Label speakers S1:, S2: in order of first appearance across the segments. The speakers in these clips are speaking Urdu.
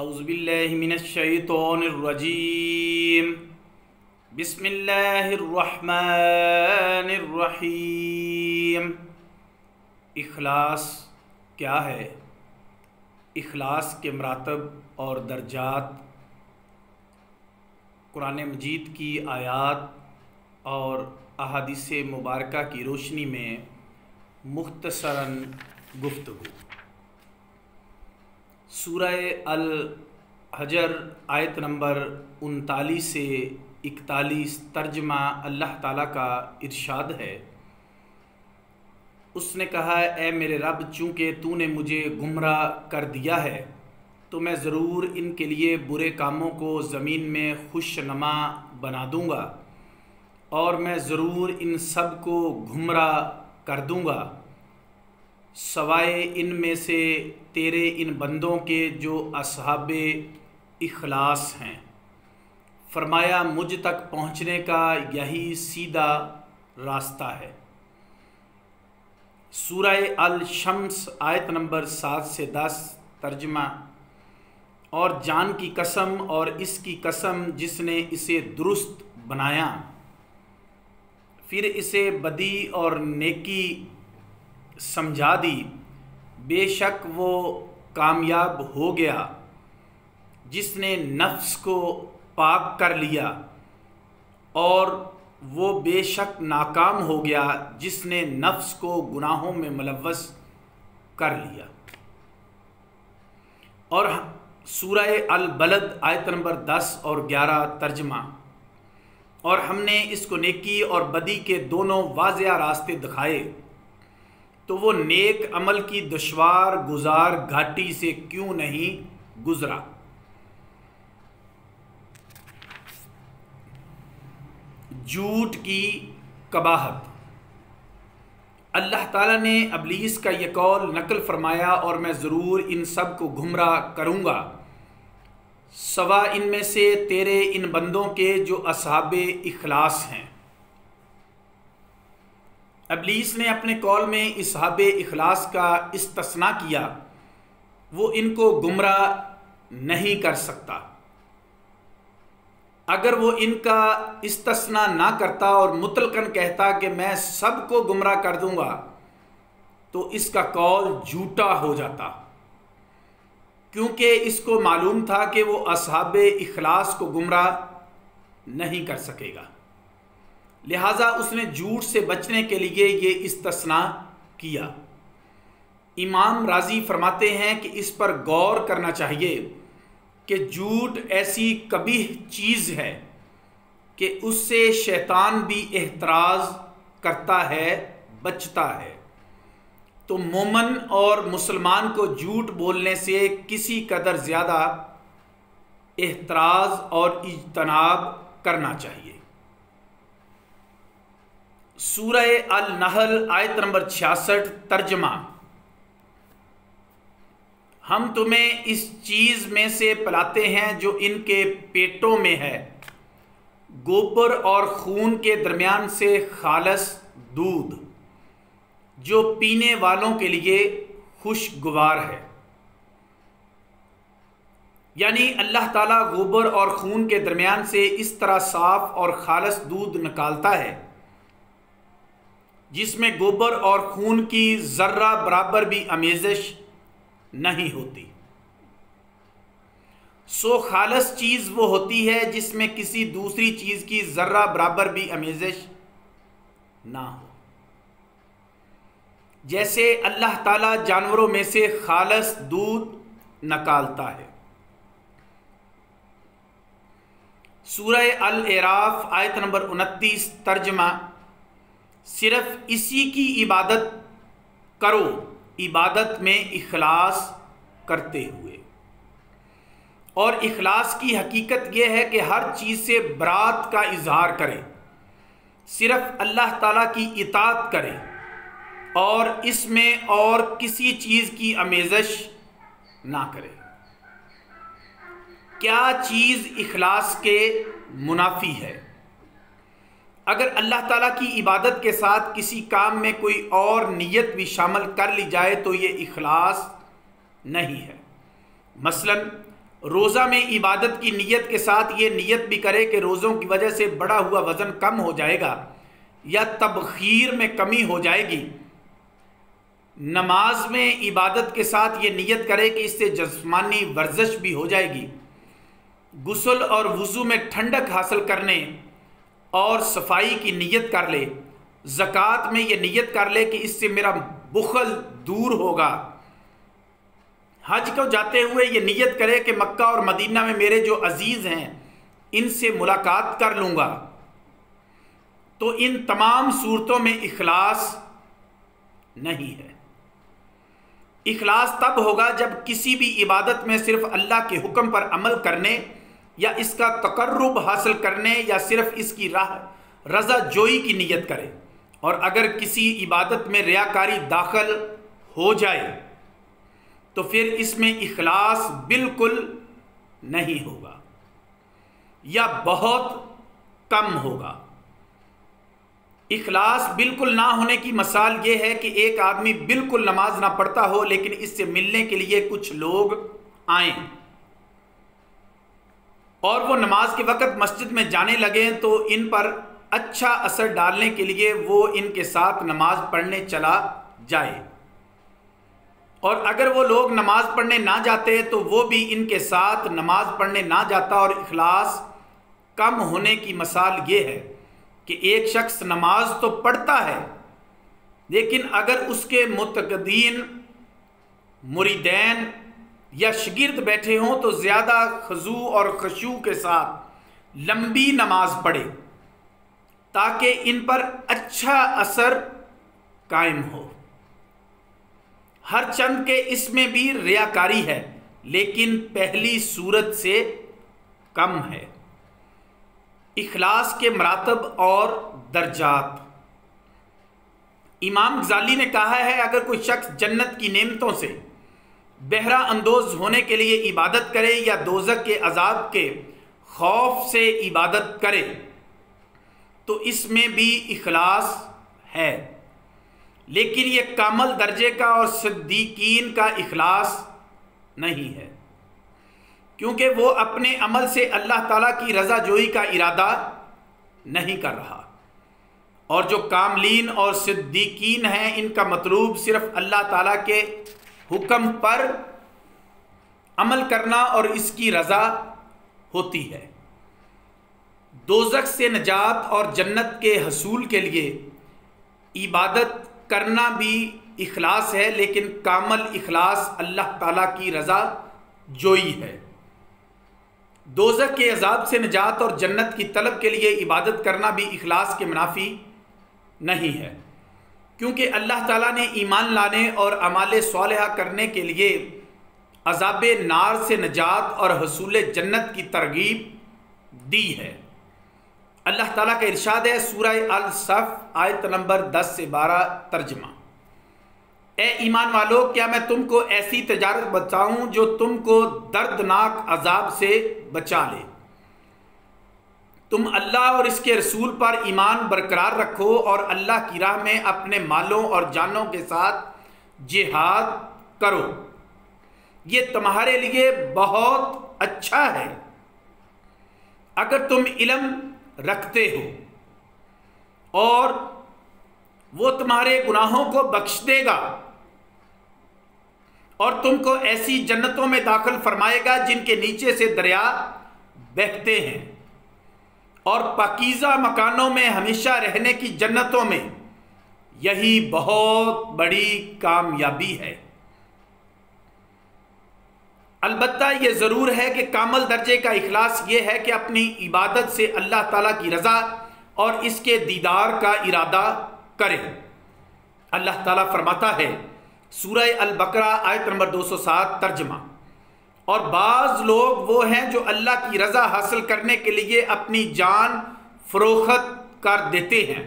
S1: اعوذ باللہ من الشیطان الرجیم بسم اللہ الرحمن الرحیم۔ اخلاص کیا ہے؟ اخلاص کے مراتب اور درجات قرآن مجید کی آیات اور احادیث مبارکہ کی روشنی میں مختصراً گفتگو۔ سورہ الحجر آیت نمبر 39 سے 41 ترجمہ اللہ تعالیٰ کا ارشاد ہے، اس نے کہا اے میرے رب، چونکہ تو نے مجھے گمراہ کر دیا ہے تو میں ضرور ان کے لیے برے کاموں کو زمین میں خوش نما بنا دوں گا، اور میں ضرور ان سب کو گمراہ کر دوں گا سوائے ان میں سے تیرے ان بندوں کے جو اصحاب اخلاص ہیں۔ فرمایا مجھ تک پہنچنے کا یہی سیدھا راستہ ہے۔ سورہ الشمس آیت نمبر 7 سے 10 ترجمہ۔ اور جان کی قسم اور اس کی قسم جس نے اسے درست بنایا، پھر اسے بدی اور نیکی سمجھا دی، بے شک وہ کامیاب ہو گیا جس نے نفس کو پاک کر لیا، اور وہ بے شک ناکام ہو گیا جس نے نفس کو گناہوں میں ملوث کر لیا۔ اور سورہ البلد آیت نمبر 10 اور 11 ترجمہ۔ اور ہم نے اس کو نیکی اور بدی کے دونوں واضح راستے دکھائے، تو وہ نیک عمل کی دشوار گزار گھاٹی سے کیوں نہیں گزرا۔ جھوٹ کی قباحت۔ اللہ تعالیٰ نے ابلیس کا یہ قول نقل فرمایا، اور میں ضرور ان سب کو گمراہ کروں گا سوا ان میں سے تیرے ان بندوں کے جو اصحاب اخلاص ہیں۔ ابلیس نے اپنے قول میں اصحاب اخلاص کا استثناء کیا، وہ ان کو گمراہ نہیں کر سکتا۔ اگر وہ ان کا استثناء نہ کرتا اور مطلقاً کہتا کہ میں سب کو گمراہ کر دوں گا، تو اس کا قول جھوٹا ہو جاتا، کیونکہ اس کو معلوم تھا کہ وہ اصحاب اخلاص کو گمراہ نہیں کر سکے گا، لہٰذا اس نے جھوٹ سے بچنے کے لیے یہ استثناء کیا۔ امام راضی فرماتے ہیں کہ اس پر غور کرنا چاہیے کہ جھوٹ ایسی قبیح چیز ہے کہ اس سے شیطان بھی احتراز کرتا ہے، بچتا ہے، تو مومن اور مسلمان کو جھوٹ بولنے سے کسی قدر زیادہ احتراز اور اجتناب کرنا چاہیے۔ سورہ النحل آیت نمبر 66 ترجمہ۔ ہم تمہیں اس چیز میں سے پلاتے ہیں جو ان کے پیٹوں میں ہے، گوبر اور خون کے درمیان سے خالص دودھ، جو پینے والوں کے لیے خوشگوار ہے۔ یعنی اللہ تعالیٰ گوبر اور خون کے درمیان سے اس طرح صاف اور خالص دودھ نکالتا ہے جس میں گوبر اور خون کی ذرہ برابر بھی آمیزش نہیں ہوتی۔ سو خالص چیز وہ ہوتی ہے جس میں کسی دوسری چیز کی ذرہ برابر بھی آمیزش نہ ہو، جیسے اللہ تعالیٰ جانوروں میں سے خالص دودھ نکالتا ہے۔ سورہ الاعراف آیت نمبر 29 ترجمہ۔ صرف اسی کی عبادت کرو، عبادت میں اخلاص کرتے ہوئے۔ اور اخلاص کی حقیقت یہ ہے کہ ہر چیز سے برات کا اظہار کرے، صرف اللہ تعالیٰ کی اطاعت کرے، اور اس میں اور کسی چیز کی آمیزش نہ کرے۔ کیا چیز اخلاص کے منافی ہے؟ اگر اللہ تعالیٰ کی عبادت کے ساتھ کسی کام میں کوئی اور نیت بھی شامل کر لی جائے تو یہ اخلاص نہیں ہے۔ مثلا روزہ میں عبادت کی نیت کے ساتھ یہ نیت بھی کرے کہ روزوں کی وجہ سے بڑھا ہوا وزن کم ہو جائے گا یا تبخیر میں کمی ہو جائے گی، نماز میں عبادت کے ساتھ یہ نیت کرے کہ اس سے جسمانی ورزش بھی ہو جائے گی، غسل اور وضو میں ٹھنڈک حاصل کرنے اور صفائی کی نیت کر لے، زکوٰۃ میں یہ نیت کر لے کہ اس سے میرا بخل دور ہوگا، حج کو جاتے ہوئے یہ نیت کرے کہ مکہ اور مدینہ میں میرے جو عزیز ہیں ان سے ملاقات کر لوں گا، تو ان تمام صورتوں میں اخلاص نہیں ہے۔ اخلاص تب ہوگا جب کسی بھی عبادت میں صرف اللہ کے حکم پر عمل کرنے یا اس کا تقرب حاصل کرنے یا صرف اس کی رضا جوئی کی نیت کرے، اور اگر کسی عبادت میں ریاکاری داخل ہو جائے تو پھر اس میں اخلاص بالکل نہیں ہوگا یا بہت کم ہوگا۔ اخلاص بالکل نہ ہونے کی مثال یہ ہے کہ ایک آدمی بالکل نماز نہ پڑھتا ہو لیکن اس سے ملنے کے لیے کچھ لوگ آئیں اور وہ نماز کے وقت مسجد میں جانے لگیں تو ان پر اچھا اثر ڈالنے کے لیے وہ ان کے ساتھ نماز پڑھنے چلا جائے، اور اگر وہ لوگ نماز پڑھنے نہ جاتے تو وہ بھی ان کے ساتھ نماز پڑھنے نہ جاتا، اور اخلاص کم ہونے کی مثال یہ ہے کہ ایک شخص نماز تو پڑھتا ہے لیکن اگر اس کے متقدین مریدین یا شاگرد بیٹھے ہوں تو زیادہ خضوع اور خشوع کے ساتھ لمبی نماز پڑھے تاکہ ان پر اچھا اثر قائم ہو۔ ہر چند کے اس میں بھی ریاکاری ہے لیکن پہلی صورت سے کم ہے۔ اخلاص کے مراتب اور درجات۔ امام غزالی نے کہا ہے اگر کوئی شخص جنت کی نعمتوں سے بہرہ اندوز ہونے کے لیے عبادت کرے یا دوزخ کے عذاب کے خوف سے عبادت کرے تو اس میں بھی اخلاص ہے، لیکن یہ کامل درجے کا اور صدیقین کا اخلاص نہیں ہے، کیونکہ وہ اپنے عمل سے اللہ تعالیٰ کی رضا جوئی کا ارادہ نہیں کر رہا، اور جو کاملین اور صدیقین ہیں ان کا مطلوب صرف اللہ تعالیٰ کے حکم پر عمل کرنا اور اس کی رضا ہوتی ہے۔ دوزخ سے نجات اور جنت کے حصول کے لیے عبادت کرنا بھی اخلاص ہے، لیکن کامل اخلاص اللہ تعالیٰ کی رضا جوئی ہے۔ دوزخ کے عذاب سے نجات اور جنت کی طلب کے لیے عبادت کرنا بھی اخلاص کے منافی نہیں ہے، کیونکہ اللہ تعالیٰ نے ایمان لانے اور اعمال صالحہ کرنے کے لیے عذاب نار سے نجات اور حصول جنت کی ترغیب دی ہے۔ اللہ تعالیٰ کا ارشاد ہے سورہ الصف آیت نمبر 10 سے 12 ترجمہ، اے ایمان والو کیا میں تم کو ایسی تجارت بتاؤں جو تم کو دردناک عذاب سے بچا لے؟ تم اللہ اور اس کے رسول پر ایمان برقرار رکھو اور اللہ کی راہ میں اپنے مالوں اور جانوں کے ساتھ جہاد کرو، یہ تمہارے لیے بہت اچھا ہے اگر تم علم رکھتے ہو، اور وہ تمہارے گناہوں کو بخش دے گا اور تم کو ایسی جنتوں میں داخل فرمائے گا جن کے نیچے سے دریا بہتے ہیں، اور پاکیزہ مکانوں میں ہمیشہ رہنے کی جنتوں میں، یہی بہت بڑی کامیابی ہے۔ البتہ یہ ضرور ہے کہ کامل درجے کا اخلاص یہ ہے کہ اپنی عبادت سے اللہ تعالیٰ کی رضا اور اس کے دیدار کا ارادہ کرے۔ اللہ تعالیٰ فرماتا ہے سورہ البقرہ آیت نمبر 207 ترجمہ، اور بعض لوگ وہ ہیں جو اللہ کی رضا حاصل کرنے کے لیے اپنی جان فروخت کر دیتے ہیں۔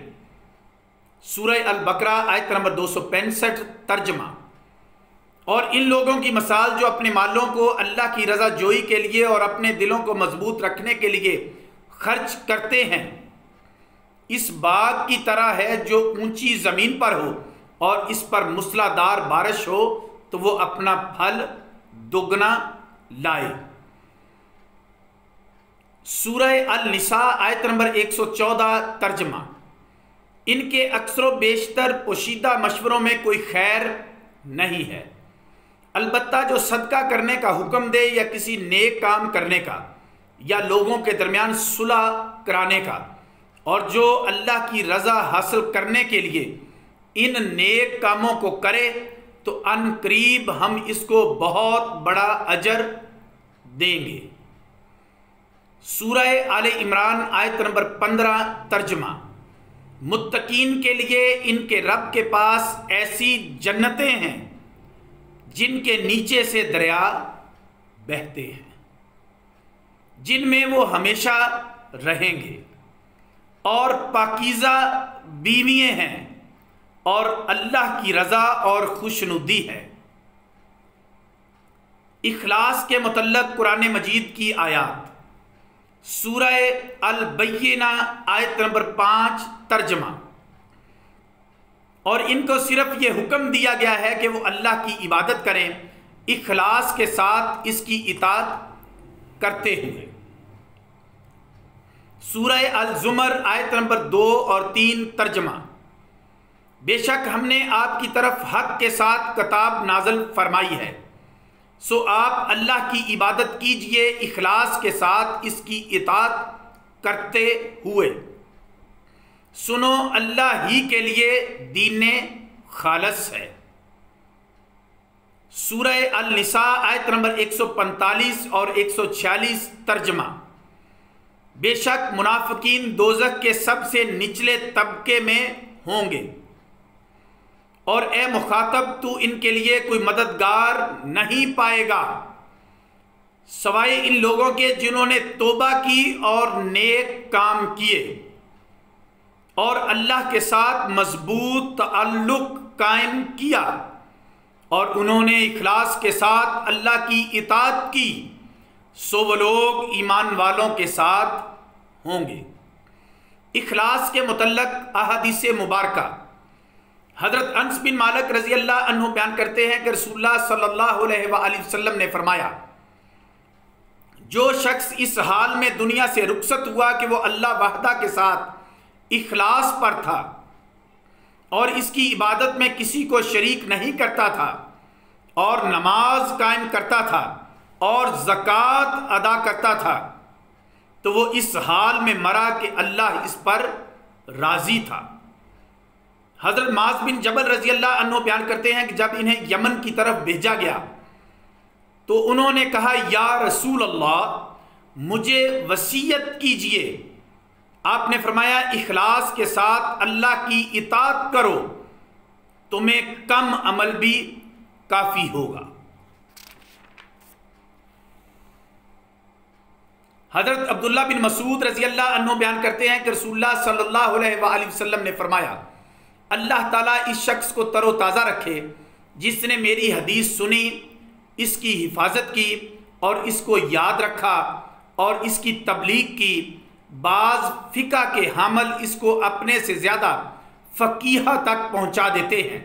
S1: سورہ البقرہ آیت نمبر 265 ترجمہ، اور ان لوگوں کی مثال جو اپنے مالوں کو اللہ کی رضا جوئی کے لیے اور اپنے دلوں کو مضبوط رکھنے کے لیے خرچ کرتے ہیں اس باغ کی طرح ہے جو اونچی زمین پر ہو اور اس پر موسلادھار بارش ہو تو وہ اپنا پھل دگنا لائے۔ سورہ النساء آیت نمبر 114 ترجمہ: ان کے اکثر و بیشتر پوشیدہ مشوروں میں کوئی خیر نہیں ہے، البتہ جو صدقہ کرنے کا حکم دے یا کسی نیک کام کرنے کا یا لوگوں کے درمیان صلح کرانے کا، اور جو اللہ کی رضا حاصل کرنے کے لیے ان نیک کاموں کو کرے تو ان قریب ہم اس کو بہت بڑا اجر دیں گے۔ سورہ آل عمران آیت نمبر 15 ترجمہ: متقین کے لیے ان کے رب کے پاس ایسی جنتیں ہیں جن کے نیچے سے دریا بہتے ہیں، جن میں وہ ہمیشہ رہیں گے، اور پاکیزہ بیوییں ہیں، اور اللہ کی رضا اور خوشنودی ہے۔ اخلاص کے متعلق قرآن مجید کی آیات: سورہ البینہ آیت نمبر 5 ترجمہ: اور ان کو صرف یہ حکم دیا گیا ہے کہ وہ اللہ کی عبادت کریں اخلاص کے ساتھ اس کی اطاعت کرتے ہوئے۔ سورہ الزمر آیت نمبر 2 اور 3 ترجمہ: بے شک ہم نے آپ کی طرف حق کے ساتھ کتاب نازل فرمائی ہے، سو آپ اللہ کی عبادت کیجئے اخلاص کے ساتھ اس کی اطاعت کرتے ہوئے۔ سنو اللہ ہی کے لیے دین خالص ہے۔ سورہ النساء آیت نمبر 145 اور 146 ترجمہ: بے شک منافقین دوزخ کے سب سے نچلے طبقے میں ہوں گے، اور اے مخاطب تو ان کے لیے کوئی مددگار نہیں پائے گا سوائے ان لوگوں کے جنہوں نے توبہ کی اور نیک کام کیے اور اللہ کے ساتھ مضبوط تعلق قائم کیا، اور انہوں نے اخلاص کے ساتھ اللہ کی اطاعت کی، سو وہ لوگ ایمان والوں کے ساتھ ہوں گے۔ اخلاص کے متعلق احادیث مبارکہ: حضرت انس بن مالک رضی اللہ عنہ بیان کرتے ہیں کہ رسول اللہ صلی اللہ علیہ وآلہ وسلم نے فرمایا، جو شخص اس حال میں دنیا سے رخصت ہوا کہ وہ اللہ وحدہ کے ساتھ اخلاص پر تھا اور اس کی عبادت میں کسی کو شریک نہیں کرتا تھا، اور نماز قائم کرتا تھا اور زکوٰۃ ادا کرتا تھا، تو وہ اس حال میں مرا کہ اللہ اس پر راضی تھا۔ حضرت معاذ بن جبل رضی اللہ عنہ بیان کرتے ہیں کہ جب انہیں یمن کی طرف بھیجا گیا تو انہوں نے کہا، یا رسول اللہ مجھے وصیت کیجئے۔ آپ نے فرمایا، اخلاص کے ساتھ اللہ کی اطاعت کرو، تمہیں کم عمل بھی کافی ہوگا۔ حضرت عبداللہ بن مسعود رضی اللہ عنہ بیان کرتے ہیں کہ رسول اللہ صلی اللہ علیہ وآلہ وسلم نے فرمایا، اللہ تعالیٰ اس شخص کو تر و تازہ رکھے جس نے میری حدیث سنی، اس کی حفاظت کی اور اس کو یاد رکھا اور اس کی تبلیغ کی۔ بعض فقہ کے حامل اس کو اپنے سے زیادہ فقیہ تک پہنچا دیتے ہیں۔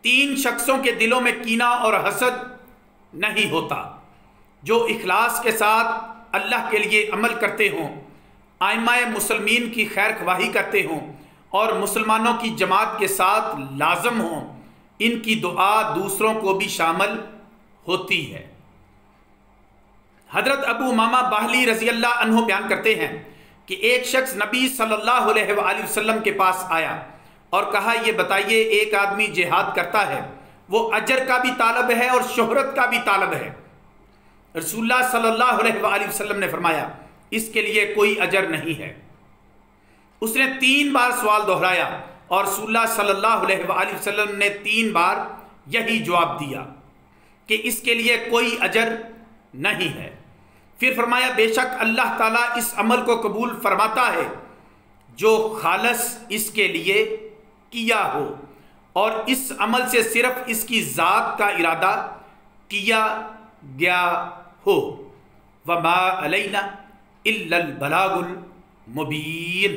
S1: 3 شخصوں کے دلوں میں کینہ اور حسد نہیں ہوتا: جو اخلاص کے ساتھ اللہ کے لیے عمل کرتے ہوں، ائمہ مسلمین کی خیر خواہی کرتے ہوں اور مسلمانوں کی جماعت کے ساتھ لازم ہوں۔ ان کی دعا دوسروں کو بھی شامل ہوتی ہے۔ حضرت ابو امامہ باہلی رضی اللہ عنہ بیان کرتے ہیں کہ ایک شخص نبی صلی اللہ علیہ وآلہ وسلم کے پاس آیا اور کہا، یہ بتائیے، ایک آدمی جہاد کرتا ہے، وہ اجر کا بھی طالب ہے اور شہرت کا بھی طالب ہے۔ رسول اللہ صلی اللہ علیہ وآلہ وسلم نے فرمایا، اس کے لیے کوئی اجر نہیں ہے۔ اس نے 3 بار سوال دہرایا اور رسول اللہ صلی اللہ علیہ وآلہ وسلم نے 3 بار یہی جواب دیا کہ اس کے لیے کوئی اجر نہیں ہے۔ پھر فرمایا، بے شک اللہ تعالیٰ اس عمل کو قبول فرماتا ہے جو خالص اس کے لیے کیا ہو اور اس عمل سے صرف اس کی ذات کا ارادہ کیا گیا ہو۔ وما علینا الا البلاغ المبین۔